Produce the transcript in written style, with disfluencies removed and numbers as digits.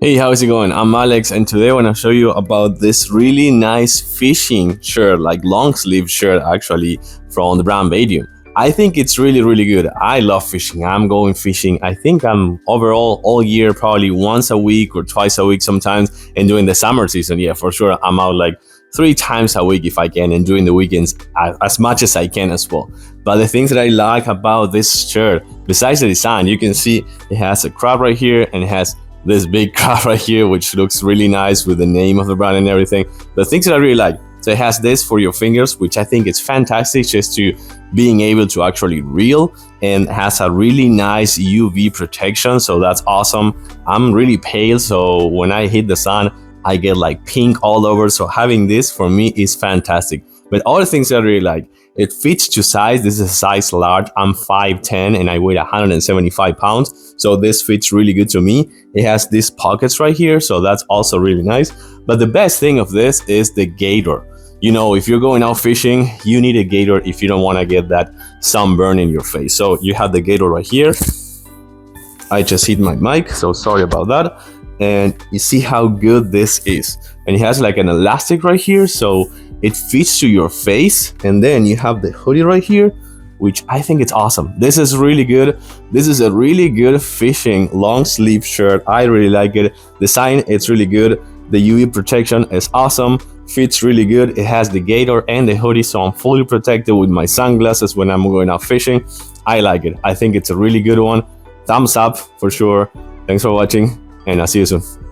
Hey, how's it going? I'm Alex, and today I want to show you about this really nice fishing shirt, like long sleeve shirt actually, from the brand Baitium. I think it's really good. I love fishing. I'm going fishing. I think I'm overall all year, probably once a week or twice a week sometimes. And during the summer season, yeah, for sure, I'm out like 3 times a week if I can, and during the weekends as much as I can as well. But the things that I like about this shirt, besides the design, you can see it has a crab right here and it has this big crab right here, which looks really nice with the name of the brand and everything. The things that I really like, so it has this for your fingers, which I think is fantastic, just to being able to actually reel, and has a really nice UV protection, so that's awesome. I'm really pale, so when I hit the sun, I get like pink all over, so having this for me is fantastic. But all the things that I really like, it fits to size. This is a size large. I'm 5'10" and I weigh 175 pounds. So this fits really good to me. It has these pockets right here, so that's also really nice. But the best thing of this is the gator. You know, if you're going out fishing, you need a gator if you don't want to get that sunburn in your face. So you have the gator right here. I just hit my mic, so sorry about that. And you see how good this is. And it has like an elastic right here, so it fits to your face. And then you have the hoodie right here, which I think it's awesome. This is really good. This is a really good fishing long sleeve shirt. I really like it. Design, it's really good. The UV protection is awesome. Fits really good. It has the gator and the hoodie, so I'm fully protected with my sunglasses when I'm going out fishing. I like it. I think it's a really good one. Thumbs up for sure. Thanks for watching, and I'll see you soon.